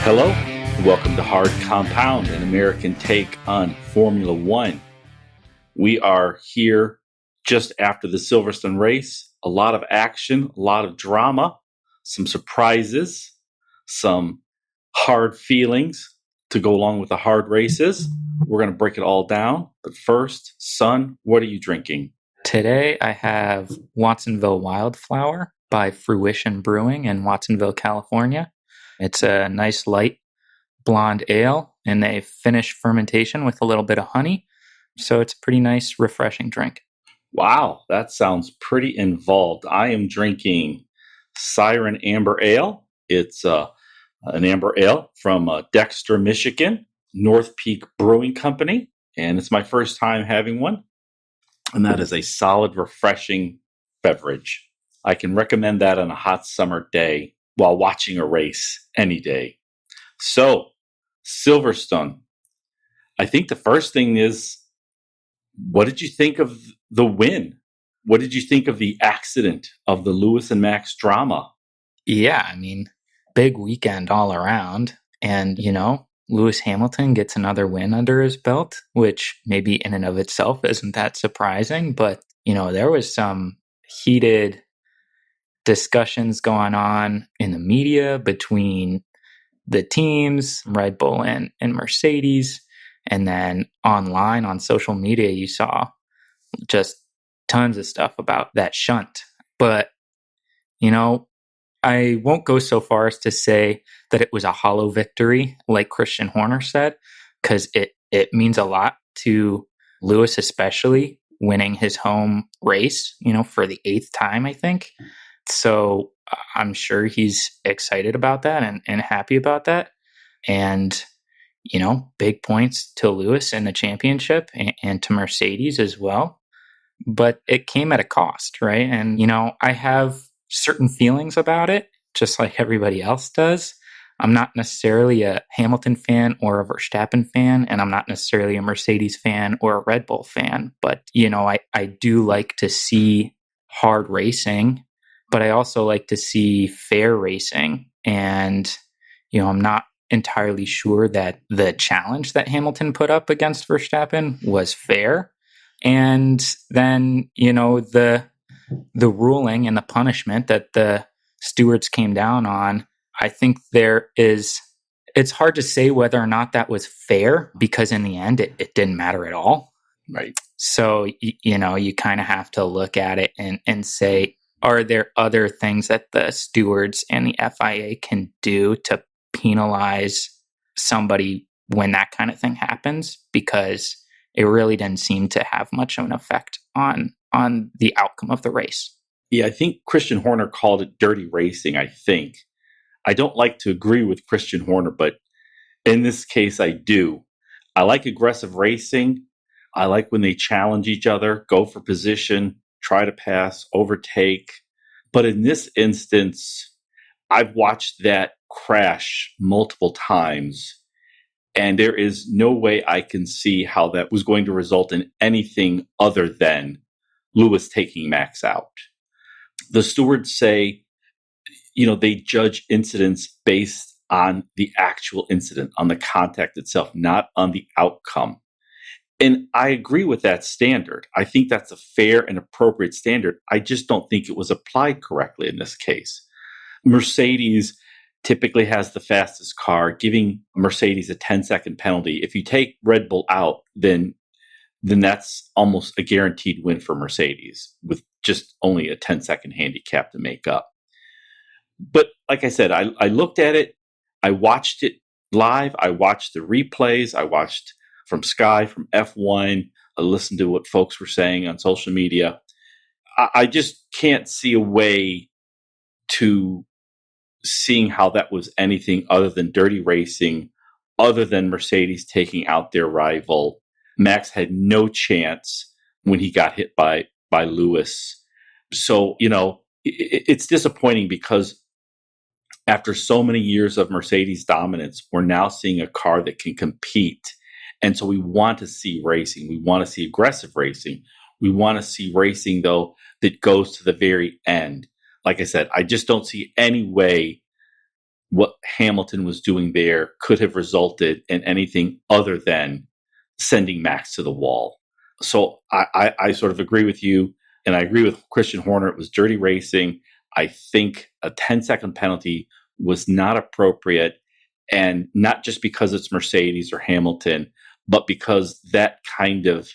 Hello, welcome to Hard Compound, an American take on Formula One. We are here just after the Silverstone race. A lot of action, a lot of drama, some surprises, some hard feelings to go along with the hard races. We're going to break it all down. But first, son, what are you drinking? Today I have Watsonville Wildflower by Fruition Brewing in Watsonville, California. It's a nice light blonde ale, and they finish fermentation with a little bit of honey. So it's a pretty nice, refreshing drink. Wow, that sounds pretty involved. I am drinking Siren Amber Ale. It's an amber ale from Dexter, Michigan, North Peak Brewing Company, and it's my first time having one. And that is a solid, refreshing beverage. I can recommend that on a hot summer day while watching a race any day. So, Silverstone. I think the first thing is, what did you think of the win? What did you think of the accident, of the Lewis and Max drama? Yeah, I mean, big weekend all around. And, Lewis Hamilton gets another win under his belt, which maybe in and of itself isn't that surprising. But, there was some heated discussions going on in the media between the teams, Red Bull and Mercedes. And then online on social media, you saw just tons of stuff about that shunt. But, I won't go so far as to say that it was a hollow victory, like Christian Horner said, because it means a lot to Lewis, especially winning his home race, for the 8th time, I think. So I'm sure he's excited about that and happy about that. And, big points to Lewis in the championship and to Mercedes as well. But it came at a cost, right? And, I have certain feelings about it, just like everybody else does. I'm not necessarily a Hamilton fan or a Verstappen fan, and I'm not necessarily a Mercedes fan or a Red Bull fan. But, I do like to see hard racing, but I also like to see fair racing. And, I'm not entirely sure that the challenge that Hamilton put up against Verstappen was fair. And then, the ruling and the punishment that the stewards came down on, I think it's hard to say whether or not that was fair, because in the end, it didn't matter at all. Right. So, you kind of have to look at it and say, are there other things that the stewards and the FIA can do to penalize somebody when that kind of thing happens? Because it really didn't seem to have much of an effect on the outcome of the race. Yeah, I think Christian Horner called it dirty racing, I think. I don't like to agree with Christian Horner, but in this case, I do. I like aggressive racing. I like when they challenge each other, go for position, try to pass, overtake. But in this instance, I've watched that crash multiple times, and there is no way I can see how that was going to result in anything other than Lewis taking Max out. The stewards say, they judge incidents based on the actual incident, on the contact itself, not on the outcome. And I agree with that standard. I think that's a fair and appropriate standard. I just don't think it was applied correctly in this case. Mercedes typically has the fastest car, giving Mercedes a 10-second penalty. If you take Red Bull out, then that's almost a guaranteed win for Mercedes with just only a 10-second handicap to make up. But like I said, I looked at it. I watched it live. I watched the replays. I watched from Sky, from F1. I listened to what folks were saying on social media. I just can't see a way to seeing how that was anything other than dirty racing, other than Mercedes taking out their rival. Max had no chance when he got hit by Lewis. So, it's disappointing because after so many years of Mercedes dominance, we're now seeing a car that can compete. And so we want to see racing. We want to see aggressive racing. We want to see racing, though, that goes to the very end. Like I said, I just don't see any way what Hamilton was doing there could have resulted in anything other than sending Max to the wall. So I sort of agree with you, and I agree with Christian Horner. It was dirty racing. I think a 10-second penalty was not appropriate, and not just because it's Mercedes or Hamilton, but because that kind of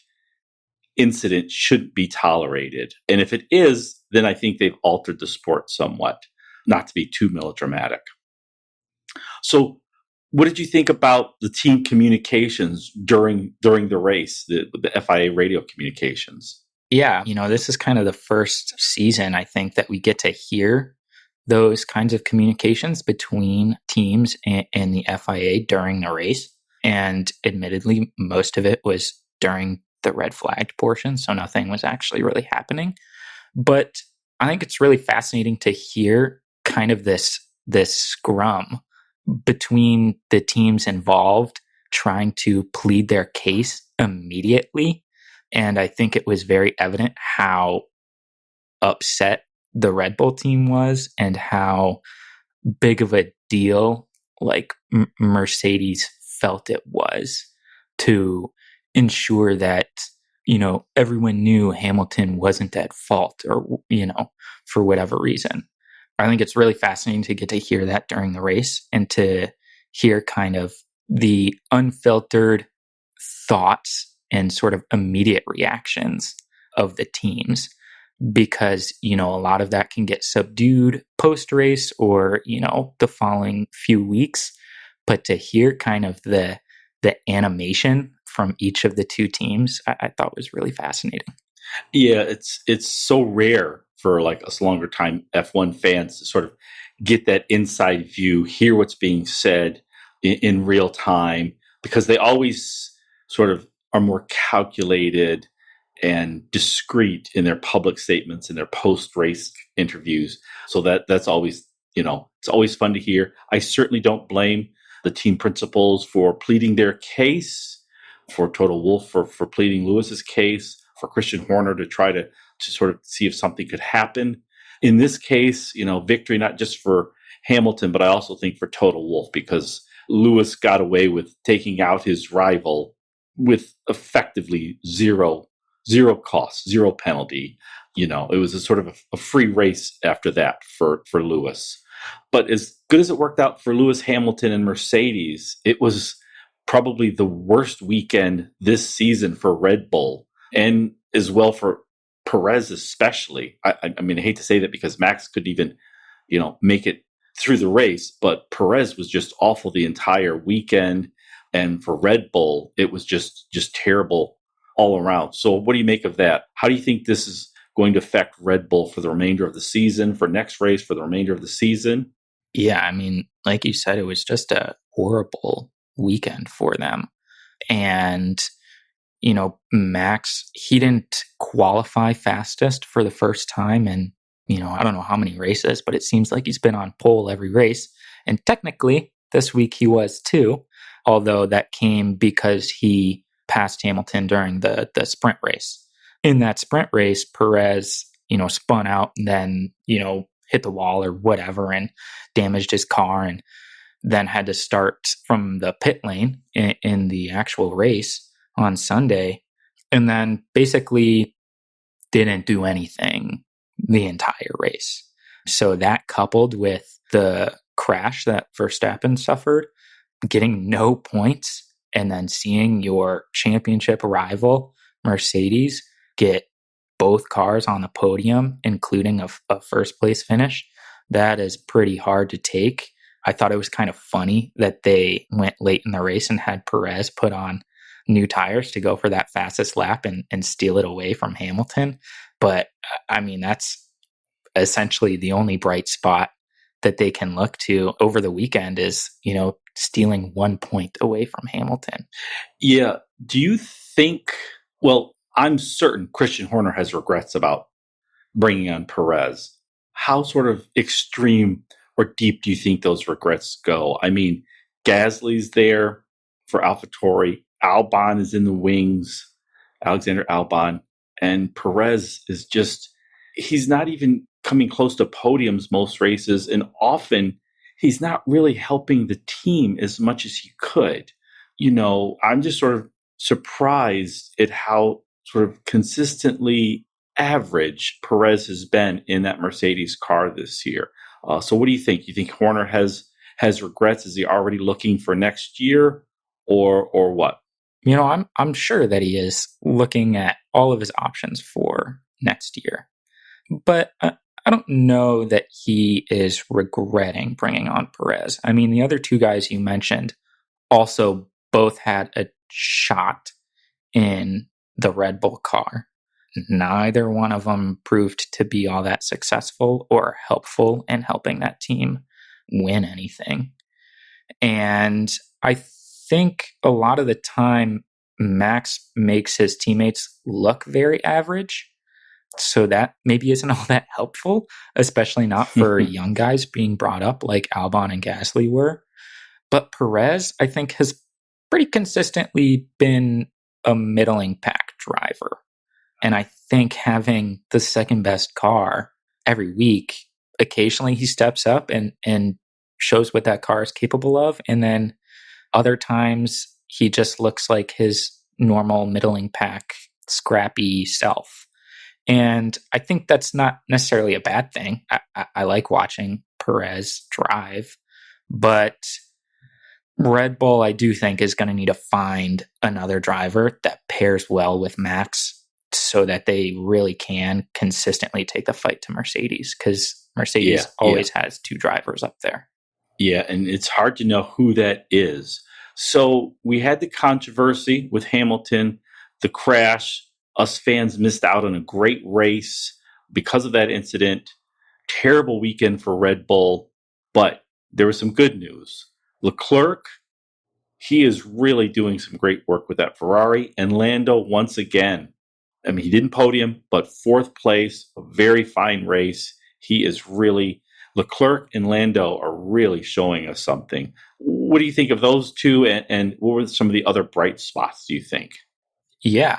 incident shouldn't be tolerated. And if it is, then I think they've altered the sport somewhat, not to be too melodramatic. So, what did you think about the team communications during the race, the FIA radio communications? Yeah, this is kind of the first season I think that we get to hear those kinds of communications between teams and the FIA during the race. And admittedly, most of it was during the red flagged portion, so nothing was actually really happening. But I think it's really fascinating to hear kind of this scrum between the teams involved trying to plead their case immediately. And I think it was very evident how upset the Red Bull team was and how big of a deal like Mercedes felt it was to ensure that everyone knew Hamilton wasn't at fault, or for whatever reason. I think it's really fascinating to get to hear that during the race and to hear kind of the unfiltered thoughts and sort of immediate reactions of the teams, because a lot of that can get subdued post race or the following few weeks. But to hear kind of the animation from each of the two teams, I thought was really fascinating. Yeah, it's so rare for like us longer time F1 fans to sort of get that inside view, hear what's being said in real time, because they always sort of are more calculated and discreet in their public statements and their post race interviews. So that's always, it's always fun to hear. I certainly don't blame the team principals for pleading their case, for Total Wolff for pleading Lewis's case, for Christian Horner to try to sort of see if something could happen. In this case, victory not just for Hamilton, but I also think for Total Wolff, because Lewis got away with taking out his rival with effectively zero cost, zero penalty. It was a sort of a free race after that for Lewis. But as good as it worked out for Lewis, Hamilton, and Mercedes, it was probably the worst weekend this season for Red Bull, and as well for Perez especially. I mean, I hate to say that because Max could even, make it through the race, but Perez was just awful the entire weekend. And for Red Bull, it was just terrible all around. So what do you make of that? How do you think this is going to affect Red Bull for the remainder of the season, for next race, for the remainder of the season? Yeah, I mean, like you said, it was just a horrible weekend for them. And, Max, he didn't qualify fastest for the first time in, I don't know how many races, but it seems like he's been on pole every race. And technically, this week he was too, although that came because he passed Hamilton during the sprint race. In that sprint race, Perez, spun out and then, hit the wall or whatever and damaged his car, and then had to start from the pit lane in the actual race on Sunday, and then basically didn't do anything the entire race. So that, coupled with the crash that Verstappen suffered, getting no points, and then seeing your championship rival Mercedes get both cars on the podium, including a first place finish, that is pretty hard to take. I thought it was kind of funny that they went late in the race and had Perez put on new tires to go for that fastest lap and steal it away from Hamilton. But I mean, that's essentially the only bright spot that they can look to over the weekend is, stealing 1 point away from Hamilton. Yeah. Do you think, well, I'm certain Christian Horner has regrets about bringing on Perez. How sort of extreme or deep do you think those regrets go? I mean, Gasly's there for AlphaTauri. Albon is in the wings, Alexander Albon. And Perez is just, he's not even coming close to podiums most races. And often he's not really helping the team as much as he could. I'm just sort of surprised at how sort of consistently average Perez has been in that Mercedes car this year. So, what do you think? You think Horner has regrets? Is he already looking for next year, or what? I'm sure that he is looking at all of his options for next year, but I don't know that he is regretting bringing on Perez. I mean, the other two guys you mentioned also both had a shot in the Red Bull car. Neither one of them proved to be all that successful or helpful in helping that team win anything. And I think a lot of the time, Max makes his teammates look very average. So that maybe isn't all that helpful, especially not for young guys being brought up like Albon and Gasly were. But Perez, I think, has pretty consistently been a middling pack driver. And I think having the second best car every week, occasionally he steps up and shows what that car is capable of. And then other times he just looks like his normal middling pack, scrappy self. And I think that's not necessarily a bad thing. I like watching Perez drive, but Red Bull, I do think, is going to need to find another driver that pairs well with Max so that they really can consistently take the fight to Mercedes, because Mercedes always has two drivers up there. Yeah, and it's hard to know who that is. So we had the controversy with Hamilton, the crash. Us fans missed out on a great race because of that incident. Terrible weekend for Red Bull, but there was some good news. Leclerc, he is really doing some great work with that Ferrari. And Lando, once again, I mean, he didn't podium, but fourth place, a very fine race. He is really, Leclerc and Lando are really showing us something. What do you think of those two? And what were some of the other bright spots, do you think? Yeah,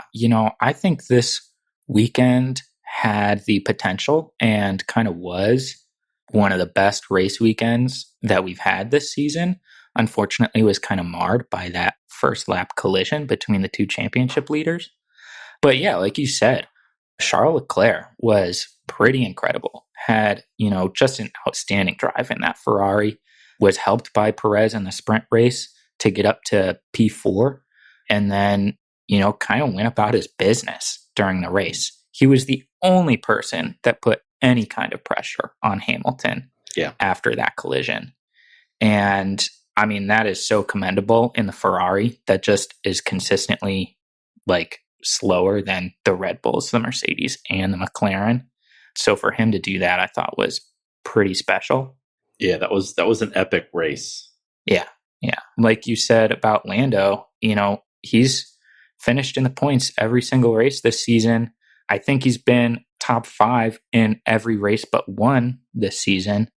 I think this weekend had the potential and kind of was one of the best race weekends that we've had this season. Unfortunately, it was kind of marred by that first lap collision between the two championship leaders. But yeah, like you said, Charles Leclerc was pretty incredible. Had, just an outstanding drive in that Ferrari, was helped by Perez in the sprint race to get up to P4, and then, kind of went about his business during the race. He was the only person that put any kind of pressure on Hamilton after that collision. And I mean, that is so commendable in the Ferrari that just is consistently like slower than the Red Bulls, the Mercedes, and the McLaren. So for him to do that, I thought was pretty special. Yeah, that was an epic race. Yeah. Like you said about Lando, he's finished in the points every single race this season. I think he's been top 5 in every race but one this season.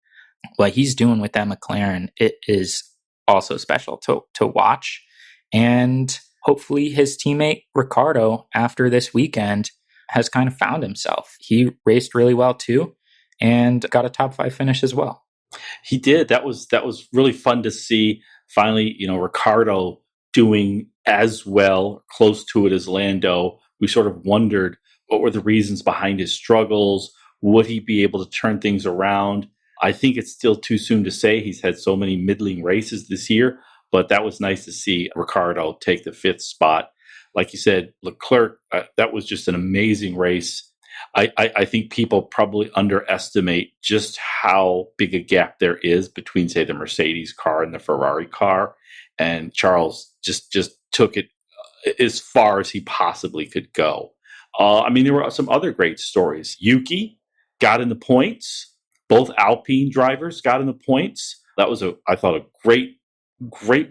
What he's doing with that McLaren, it is also special to watch. And hopefully his teammate Ricciardo, after this weekend, has kind of found himself. He raced really well too and got a top 5 finish as well. He did. That was really fun to see. Finally, Ricciardo doing as well, close to it as Lando. We sort of wondered what were the reasons behind his struggles. Would he be able to turn things around? I think it's still too soon to say. He's had so many middling races this year, but that was nice to see Ricciardo take the 5th spot. Like you said, Leclerc, that was just an amazing race. I think people probably underestimate just how big a gap there is between, say, the Mercedes car and the Ferrari car. And Charles just took it as far as he possibly could go. I mean, there were some other great stories. Yuki got in the points. Both Alpine drivers got in the points. That was I thought, a great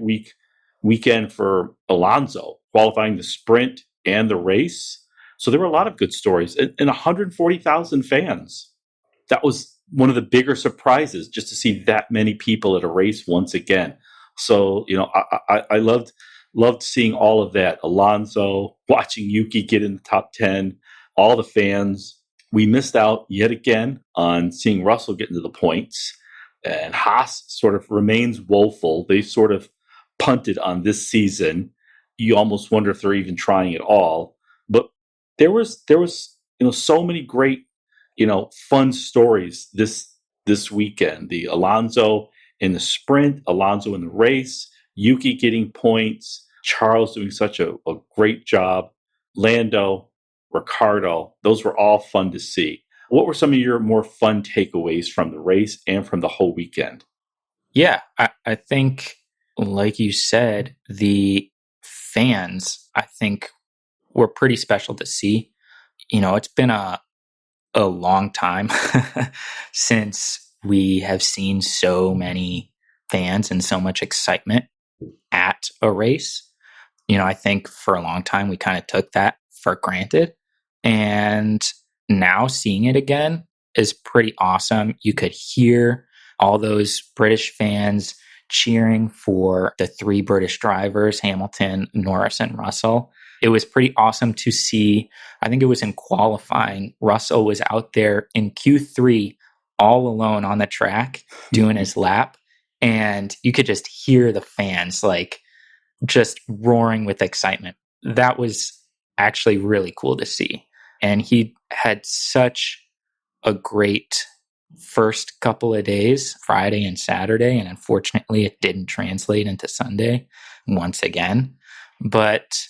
weekend for Alonso, qualifying the sprint and the race. So there were a lot of good stories, and 140,000 fans. That was one of the bigger surprises, just to see that many people at a race once again. So I loved seeing all of that. Alonso, watching Yuki get in the top 10, all the fans. We missed out yet again on seeing Russell get into the points. And Haas sort of remains woeful. They sort of punted on this season. You almost wonder if they're even trying at all. But there was so many great fun stories this weekend. The Alonso in the sprint, Alonso in the race, Yuki getting points, Charles doing such a great job, Lando, Ricardo. Those were all fun to see. What were some of your more fun takeaways from the race and from the whole weekend? Yeah, I think, like you said, the fans, I think, were pretty special to see. It's been a long time since we have seen so many fans and so much excitement at a race. I think for a long time we kind of took that for granted. And now seeing it again is pretty awesome. You could hear all those British fans cheering for the three British drivers, Hamilton, Norris, and Russell. It was pretty awesome to see. I think it was in qualifying. Russell was out there in Q3 all alone on the track doing his lap. And you could just hear the fans just roaring with excitement. That was actually really cool to see. And he had such a great first couple of days, Friday and Saturday. And unfortunately, it didn't translate into Sunday once again. But,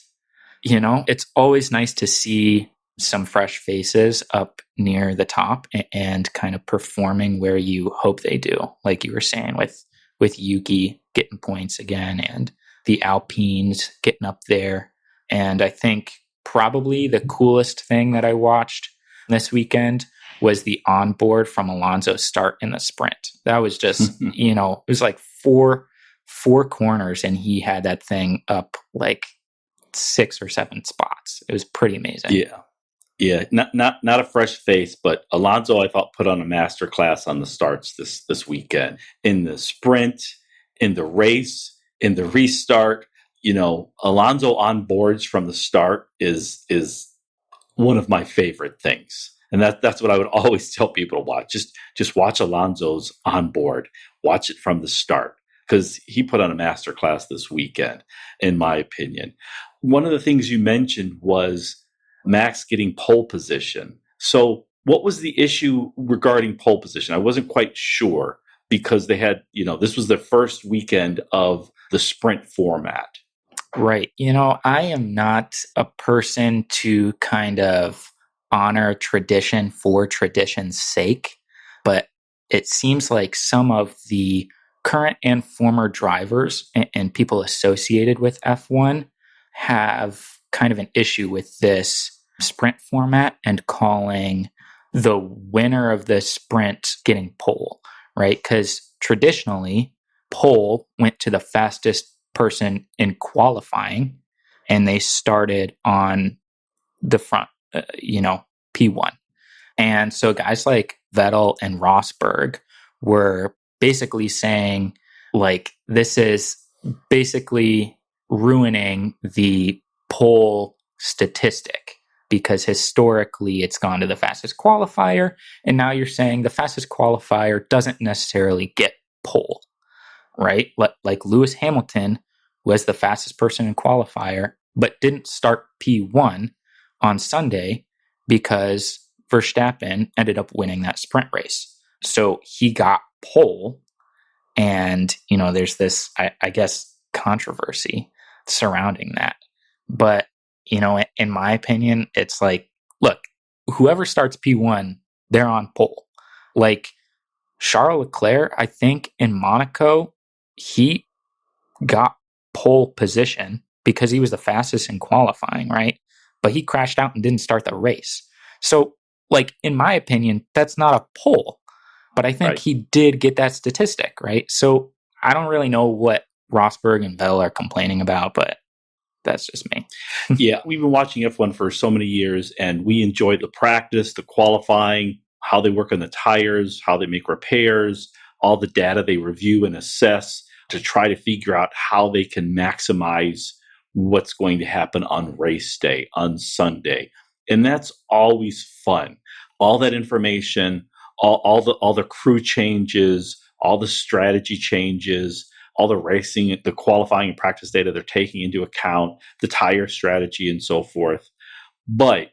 it's always nice to see some fresh faces up near the top and kind of performing where you hope they do. Like you were saying with Yuki getting points again and the Alpines getting up there. And I think probably the coolest thing that I watched this weekend was the onboard from Alonso's start in the sprint. That was just, it was like four corners and he had that thing up like 6 or 7 spots. It was pretty amazing. Yeah. Yeah, not a fresh face, but Alonso I thought put on a master class on the starts this weekend. In the sprint, in the race, in the restart. Alonso on boards from the start is one of my favorite things. And that's what I would always tell people to watch. Just watch Alonso's on board. Watch it from the start because he put on a master class this weekend, in my opinion. One of the things you mentioned was Max getting pole position. So, what was the issue regarding pole position? I wasn't quite sure because they had, this was the first weekend of the sprint format. Right. I am not a person to kind of honor tradition for tradition's sake, but it seems like some of the current and former drivers and people associated with F1 have kind of an issue with this sprint format and calling the winner of the sprint getting pole, right? Because traditionally, pole went to the fastest person in qualifying and they started on the front, P1. And so guys like Vettel and Rosberg were basically saying, like, this is basically ruining the pole statistic because historically it's gone to the fastest qualifier. And now you're saying the fastest qualifier doesn't necessarily get pole, right? Like Lewis Hamilton was the fastest person in qualifier, but didn't start P1 on Sunday because Verstappen ended up winning that sprint race. So he got pole. And, there's this, I guess, controversy surrounding that. But, in my opinion, it's like, look, whoever starts P1, they're on pole. Like Charles Leclerc, I think in Monaco, he got pole position because he was the fastest in qualifying, right? But he crashed out and didn't start the race. So, like, in my opinion, that's not a pole. But I think Right. he did get that statistic, right? So I don't really know what Rosberg and Vettel are complaining about, but that's just me. Yeah, we've been watching F1 for so many years, and we enjoy the practice, the qualifying, how they work on the tires, how they make repairs, all the data they review and assess to try to figure out how they can maximize what's going to happen on race day, on Sunday. And that's always fun. All that information, all the crew changes, all the strategy changes, all the racing, the qualifying and practice data they're taking into account, the tire strategy, and so forth. But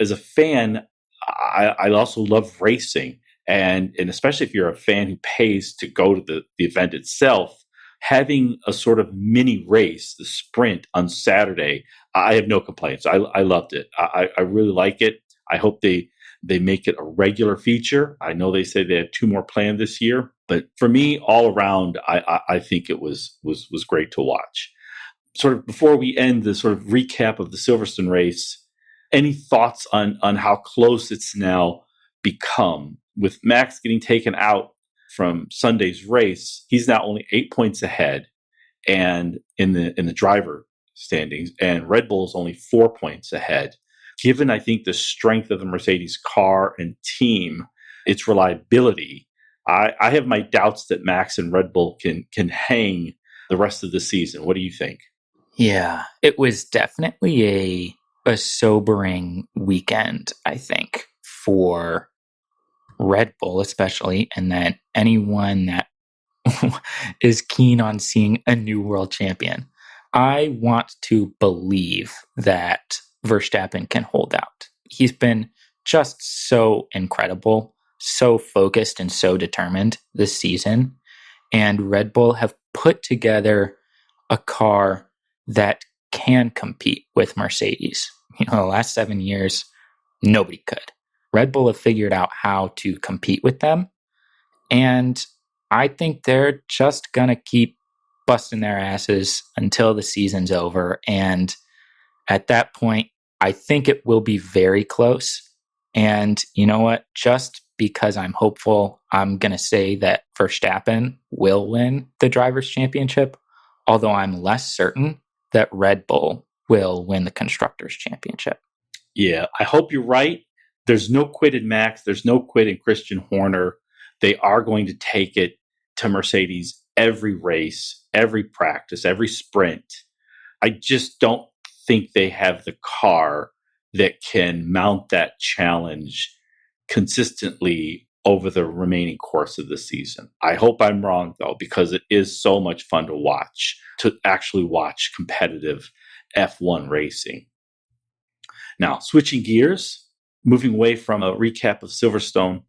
as a fan, I also love racing, and especially if you're a fan who pays to go to the event itself, having a sort of mini race, the sprint on Saturday, I have no complaints. I loved it. I really like it. I hope they make it a regular feature. I know they say they had 2 more planned this year, but for me, all around, I think it was great to watch. Sort of before we end the sort of recap of the Silverstone race, any thoughts on how close it's now become with Max getting taken out from Sunday's race? He's now only 8 points ahead, and in the driver standings, and Red Bull is only 4 points ahead. Given, I think, the strength of the Mercedes car and team, its reliability, I have my doubts that Max and Red Bull can hang the rest of the season. What do you think? Yeah, it was definitely a sobering weekend, I think, for Red Bull especially, and then anyone that is keen on seeing a new world champion. I want to believe that Verstappen can hold out. He's been just so incredible, so focused, and so determined this season. And Red Bull have put together a car that can compete with Mercedes. The last 7 years, nobody could. Red Bull have figured out how to compete with them. And I think they're just going to keep busting their asses until the season's over. And at that point, I think it will be very close. And you know what? Just because I'm hopeful, I'm going to say that Verstappen will win the Drivers' Championship, although I'm less certain that Red Bull will win the Constructors' Championship. Yeah, I hope you're right. There's no quit in Max. There's no quit in Christian Horner. They are going to take it to Mercedes every race, every practice, every sprint. I just don't think they have the car that can mount that challenge consistently over the remaining course of the season. I hope I'm wrong, though, because it is so much fun to actually watch competitive F1 racing. Now, switching gears, moving away from a recap of Silverstone,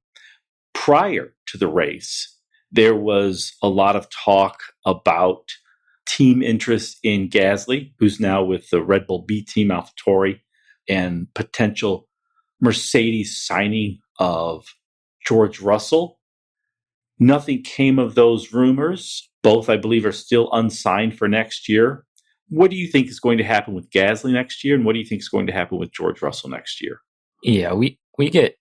prior to the race, there was a lot of talk about team interest in Gasly, who's now with the Red Bull B team AlphaTauri, and potential Mercedes signing of George Russell. Nothing came of those rumors. Both, I believe, are still unsigned for next year. What do you think is going to happen with Gasly next year, and what do you think is going to happen with George Russell next year? Yeah, we get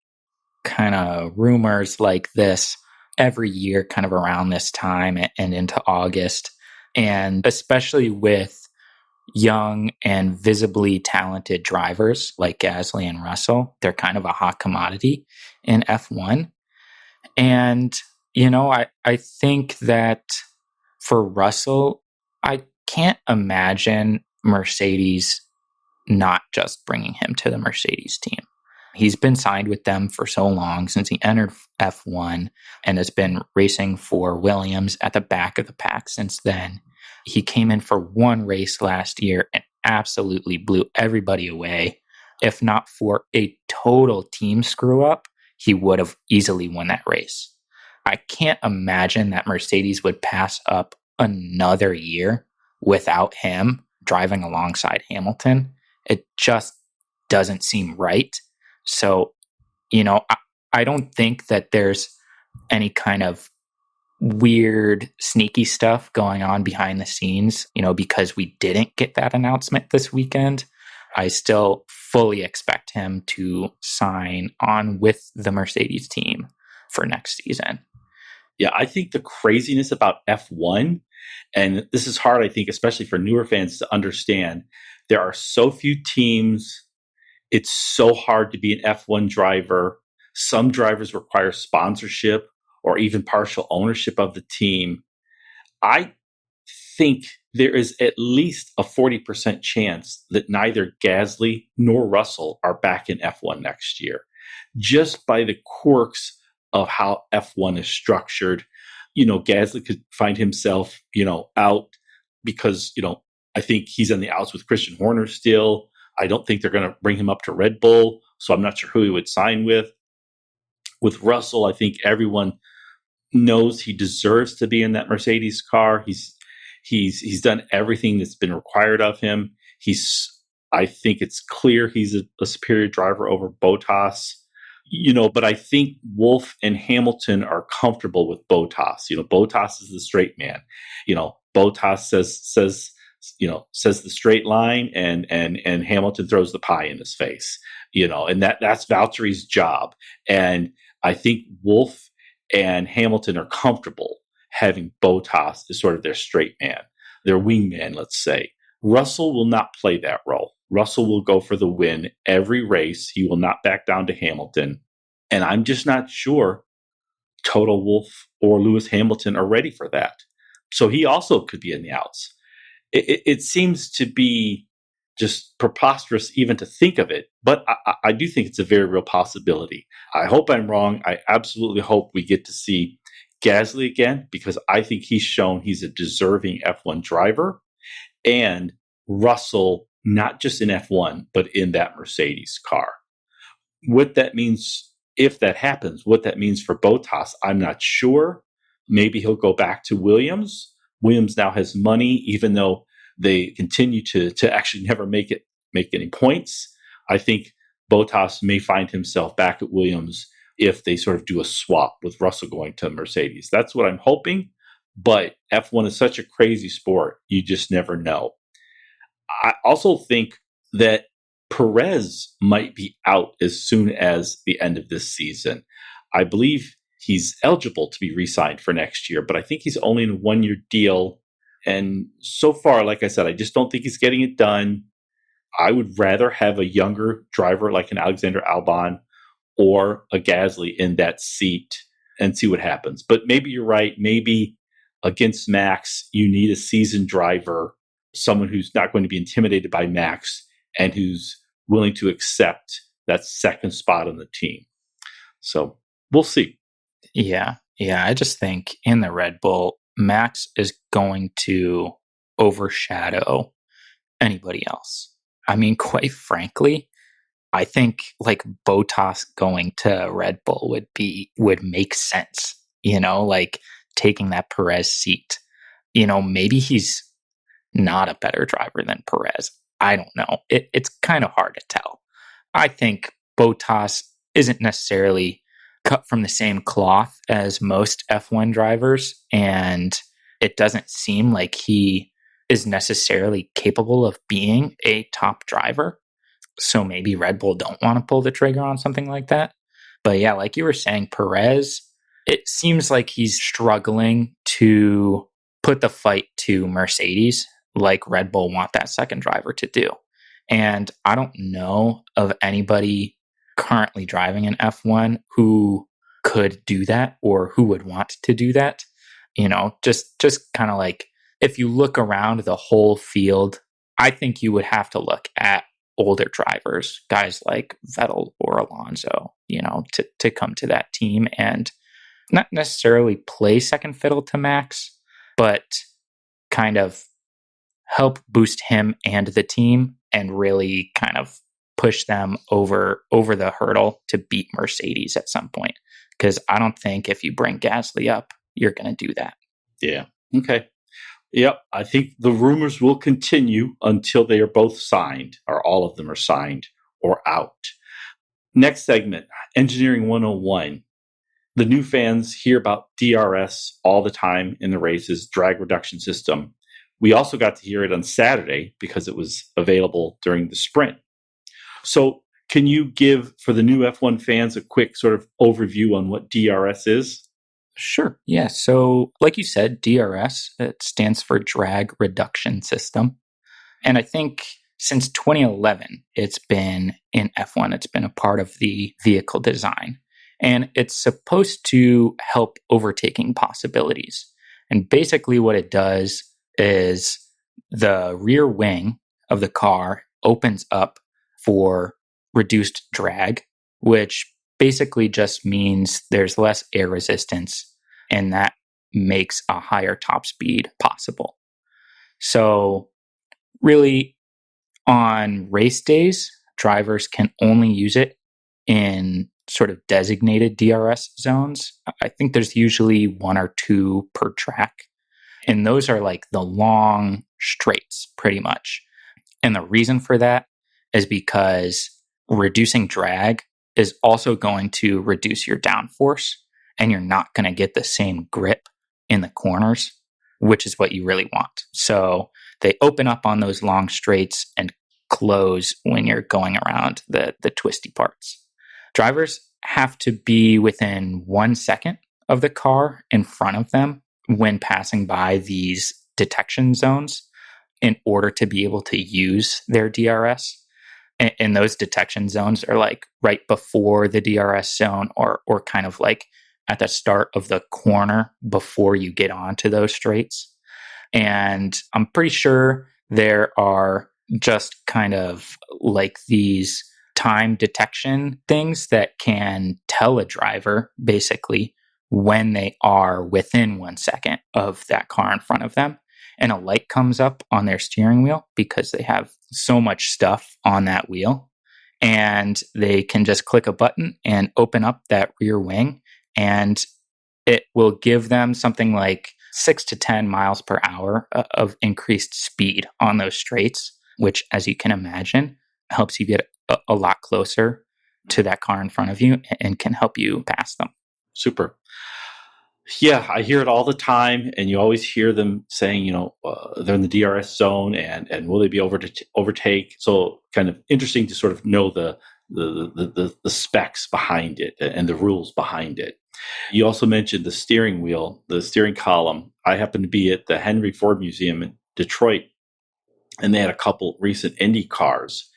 kind of rumors like this every year, kind of around this time and into August. And especially with young and visibly talented drivers like Gasly and Russell, they're kind of a hot commodity in F1. And, I think that for Russell, I can't imagine Mercedes not just bringing him to the Mercedes team. He's been signed with them for so long, since he entered F1, and has been racing for Williams at the back of the pack since then. He came in for one race last year and absolutely blew everybody away. If not for a total team screw up, he would have easily won that race. I can't imagine that Mercedes would pass up another year without him driving alongside Hamilton. It just doesn't seem right. So, I don't think that there's any kind of weird, sneaky stuff going on behind the scenes, because we didn't get that announcement this weekend. I still fully expect him to sign on with the Mercedes team for next season. Yeah, I think the craziness about F1, and this is hard, I think, especially for newer fans to understand, there are so few teams. It's so hard to be an F1 driver. Some drivers require sponsorship or even partial ownership of the team. I think there is at least a 40% chance that neither Gasly nor Russell are back in F1 next year, just by the quirks of how F1 is structured. Gasly could find himself, out because, I think he's on the outs with Christian Horner still. I don't think they're going to bring him up to Red Bull, so I'm not sure who he would sign with. With Russell, I think everyone knows he deserves to be in that Mercedes car. He's done everything that's been required of him. I think it's clear he's a superior driver over Bottas. But I think Wolff and Hamilton are comfortable with Bottas. Bottas is the straight man. Bottas says the straight line, and Hamilton throws the pie in his face. And that's Valtteri's job. And I think Wolff and Hamilton are comfortable having Bottas as sort of their straight man, their wingman, let's say. Russell will not play that role. Russell will go for the win every race. He will not back down to Hamilton. And I'm just not sure Toto Wolff or Lewis Hamilton are ready for that. So he also could be in the outs. It seems to be just preposterous even to think of it, but I do think it's a very real possibility. I hope I'm wrong. I absolutely hope we get to see Gasly again, because I think he's shown he's a deserving F1 driver, and Russell, not just in F1, but in that Mercedes car. What that means, if that happens, what that means for Bottas, I'm not sure. Maybe he'll go back to Williams. Williams now has money, even though they continue to actually never make any points. I think Bottas may find himself back at Williams if they sort of do a swap with Russell going to Mercedes. That's what I'm hoping. But F1 is such a crazy sport, you just never know. I also think that Perez might be out as soon as the end of this season. I believe he's eligible to be re-signed for next year, but I think he's only in a one-year deal. And so far, like I said, I just don't think he's getting it done. I would rather have a younger driver like an Alexander Albon or a Gasly in that seat and see what happens. But maybe you're right. Maybe against Max, you need a seasoned driver, someone who's not going to be intimidated by Max and who's willing to accept that second spot on the team. So we'll see. Yeah. I just think in the Red Bull, Max is going to overshadow anybody else. I mean, quite frankly, I think like Bottas going to Red Bull would make sense, like taking that Perez seat. Maybe he's not a better driver than Perez. I don't know. It's kind of hard to tell. I think Bottas isn't necessarily cut from the same cloth as most F1 drivers, and it doesn't seem like he is necessarily capable of being a top driver. So maybe Red Bull don't want to pull the trigger on something like that. But yeah, like you were saying, Perez, it seems like he's struggling to put the fight to Mercedes like Red Bull want that second driver to do. And I don't know of anybody currently driving an F1 who could do that or who would want to do that. Just kind of like if you look around the whole field, I think you would have to look at older drivers, guys like Vettel or Alonso, to come to that team and not necessarily play second fiddle to Max, but kind of help boost him and the team and really kind of push them over the hurdle to beat Mercedes at some point. Because I don't think if you bring Gasly up, you're going to do that. Yeah. Okay. Yep. I think the rumors will continue until they are both signed, or all of them are signed or out. Next segment, Engineering 101. The new fans hear about DRS all the time in the races, drag reduction system. We also got to hear it on Saturday because it was available during the sprint. So can you give, for the new F1 fans, a quick sort of overview on what DRS is? Sure. Yeah. So like you said, DRS, it stands for drag reduction system. And I think since 2011, it's been in F1, it's been a part of the vehicle design. And it's supposed to help overtaking possibilities. And basically what it does is the rear wing of the car opens up for reduced drag, which basically just means there's less air resistance, and that makes a higher top speed possible. So, really, on race days, drivers can only use it in sort of designated DRS zones. I think there's usually one or two per track. And those are like the long straights, pretty much. And the reason for that is because reducing drag is also going to reduce your downforce, and you're not going to get the same grip in the corners, which is what you really want. So they open up on those long straights and close when you're going around the twisty parts. Drivers have to be within 1 second of the car in front of them when passing by these detection zones in order to be able to use their DRS. And those detection zones are like right before the DRS zone, or kind of like at the start of the corner before you get onto those straights. And I'm pretty sure there are just kind of like these time detection things that can tell a driver basically when they are within 1 second of that car in front of them. And a light comes up on their steering wheel because they have so much stuff on that wheel. And they can just click a button and open up that rear wing, and it will give them something like 6 to 10 miles per hour of increased speed on those straights, which, as you can imagine, helps you get a lot closer to that car in front of you and can help you pass them. Super. Yeah, I hear it all the time, and you always hear them saying, they're in the DRS zone, and will they be overtake? So, kind of interesting to sort of know the specs behind it and the rules behind it. You also mentioned the steering wheel, the steering column. I happen to be at the Henry Ford Museum in Detroit, and they had a couple recent Indy cars,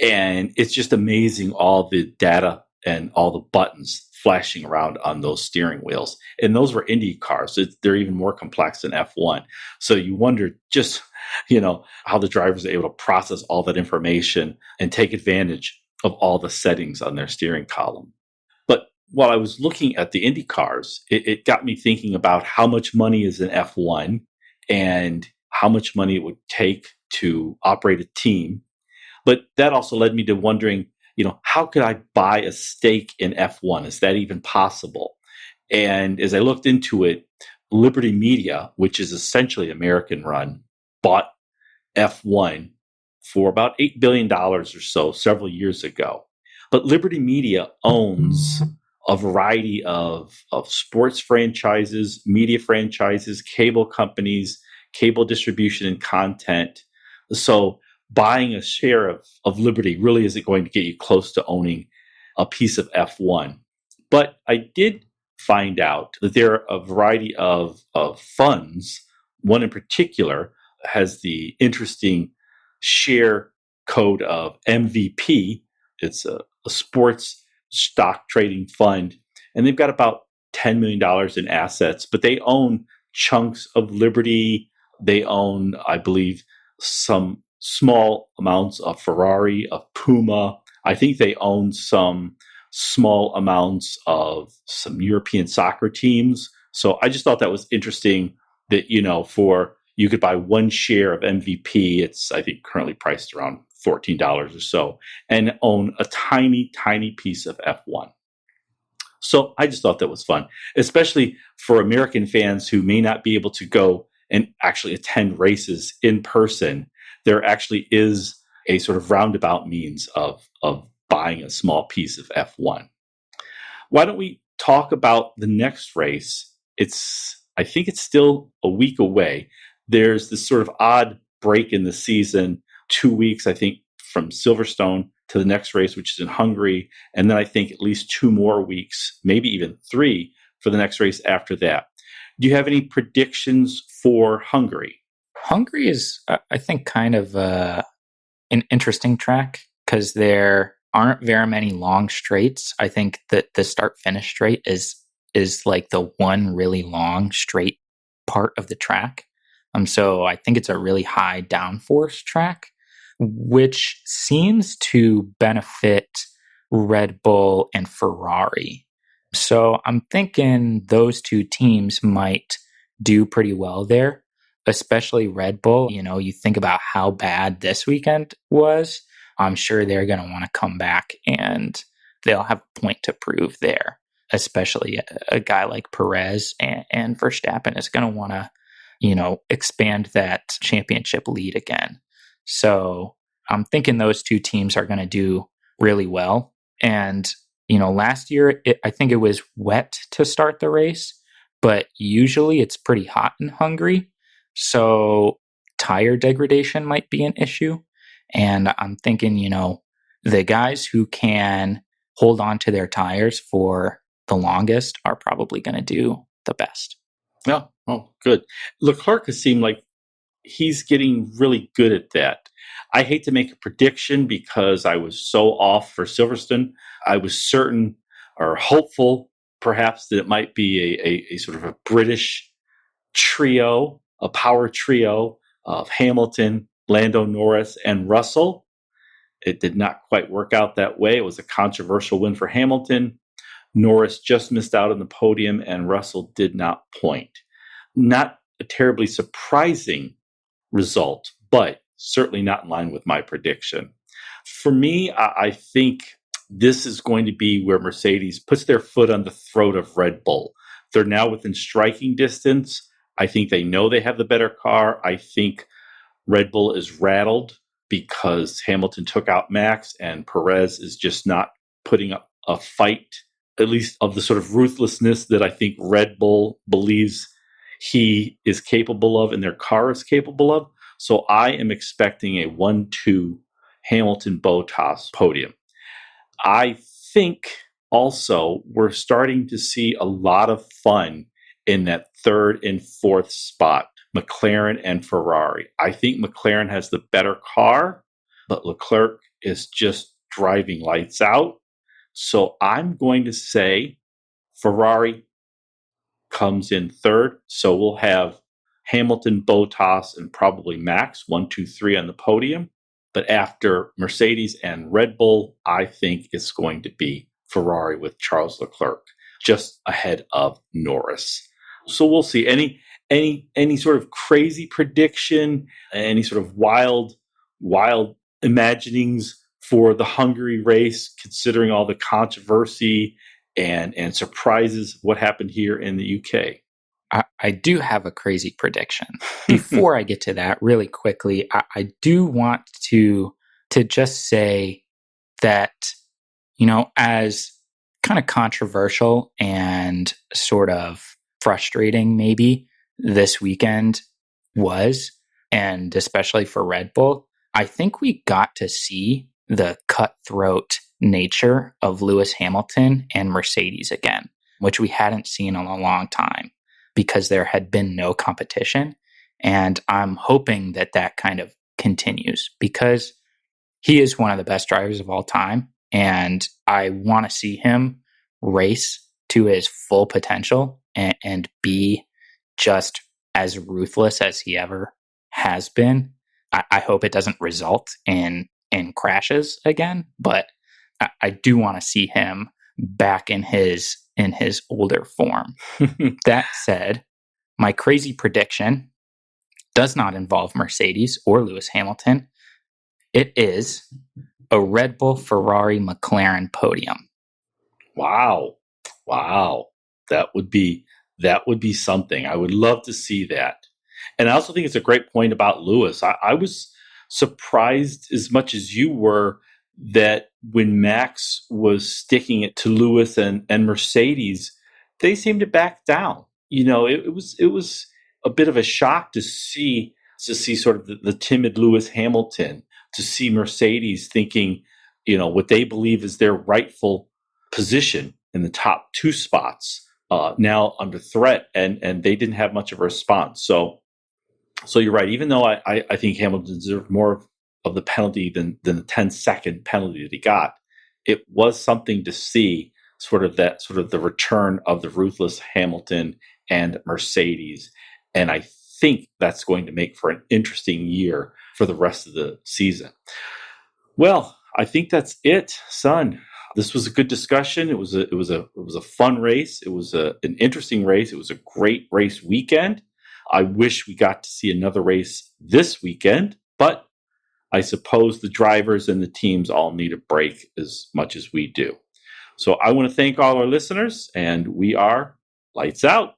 and it's just amazing all the data and all the buttons flashing around on those steering wheels. And those were Indy cars. They're even more complex than F1. So you wonder just, how the drivers are able to process all that information and take advantage of all the settings on their steering column. But while I was looking at the Indy cars, it got me thinking about how much money is in F1 and how much money it would take to operate a team. But that also led me to wondering, how could I buy a stake in F1? Is that even possible? And as I looked into it, Liberty Media, which is essentially American run, bought F1 for about $8 billion or so several years ago. But Liberty Media owns a variety of sports franchises, media franchises, cable companies, cable distribution and content. So buying a share of Liberty really isn't going to get you close to owning a piece of F1. But I did find out that there are a variety of funds. One in particular has the interesting share code of MVP. It's a sports stock trading fund, and they've got about $10 million in assets, but they own chunks of Liberty. They own, I believe, some small amounts of Ferrari, of Puma. I think they own some small amounts of some European soccer teams. So I just thought that was interesting that, for you could buy one share of MVP. It's, I think, currently priced around $14 or so, and own a tiny, tiny piece of F1. So I just thought that was fun, especially for American fans who may not be able to go and actually attend races in person. There actually is a sort of roundabout means of buying a small piece of F1. Why don't we talk about the next race? I think it's still a week away. There's this sort of odd break in the season, 2 weeks, I think, from Silverstone to the next race, which is in Hungary. And then I think at least 2 more weeks, maybe even 3 for the next race after that. Do you have any predictions for Hungary? Hungary is, I think, kind of an interesting track because there aren't very many long straights. I think that the start-finish straight is like the one really long straight part of the track. So I think it's a really high downforce track, which seems to benefit Red Bull and Ferrari. So I'm thinking those two teams might do pretty well there, especially Red Bull. You know, you think about how bad this weekend was. I'm sure they're going to want to come back and they'll have a point to prove there, especially a guy like Perez and Verstappen is going to want to, you know, expand that championship lead again. So I'm thinking those two teams are going to do really well. And, you know, last year, I think it was wet to start the race, but usually it's pretty hot in Hungary. So tire degradation might be an issue. And I'm thinking, you know, the guys who can hold on to their tires for the longest are probably going to do the best. Yeah. Oh, good. Leclerc has seemed like he's getting really good at that. I hate to make a prediction because I was so off for Silverstone. I was certain or hopeful, perhaps, that it might be a sort of a British trio, a power trio of Hamilton, Lando Norris, and Russell. It did not quite work out that way. It was a controversial win for Hamilton. Norris just missed out on the podium, and Russell did not point. Not a terribly surprising result, but certainly not in line with my prediction. For me, I think this is going to be where Mercedes puts their foot on the throat of Red Bull. They're now within striking distance. I think they know they have the better car. I think Red Bull is rattled because Hamilton took out Max and Perez is just not putting up a fight, at least of the sort of ruthlessness that I think Red Bull believes he is capable of and their car is capable of. So I am expecting a 1-2 Hamilton Bottas podium. I think also we're starting to see a lot of fun in that third and fourth spot, McLaren and Ferrari. I think McLaren has the better car, but Leclerc is just driving lights out. So I'm going to say Ferrari comes in third. So we'll have Hamilton, Bottas, and probably Max, 1, 2, 3 on the podium. But after Mercedes and Red Bull, I think it's going to be Ferrari with Charles Leclerc just ahead of Norris. So we'll see. Any sort of crazy prediction, any sort of wild imaginings for the Hungary race, considering all the controversy and surprises of what happened here in the UK? I do have a crazy prediction. Before I get to that, really quickly, I do want to just say that, you know, as kind of controversial and sort of frustrating maybe this weekend was, and especially for Red Bull, I think we got to see the cutthroat nature of Lewis Hamilton and Mercedes again, which we hadn't seen in a long time because there had been no competition. And I'm hoping that that kind of continues because he is one of the best drivers of all time. And I want to see him race to his full potential and be just as ruthless as he ever has been. I hope it doesn't result in crashes again, but I do want to see him back in his older form. That said, my crazy prediction does not involve Mercedes or Lewis Hamilton. It is a Red Bull, Ferrari, McLaren podium. Wow. That would be something. I would love to see that. And I also think it's a great point about Lewis. I was surprised as much as you were that when Max was sticking it to Lewis and Mercedes, they seemed to back down. You know, it was a bit of a shock to see sort of the timid Lewis Hamilton, to see Mercedes thinking, you know, what they believe is their rightful position in the top two spots now under threat, and they didn't have much of a response. So you're right. Even though I think Hamilton deserved more of the penalty than the 10-second penalty that he got, it was something to see sort of the return of the ruthless Hamilton and Mercedes. And I think that's going to make for an interesting year for the rest of the season. Well, I think that's it, son. This was a good discussion. It was a fun race. It was an interesting race. It was a great race weekend. I wish we got to see another race this weekend, but I suppose the drivers and the teams all need a break as much as we do. So I want to thank all our listeners, and we are lights out.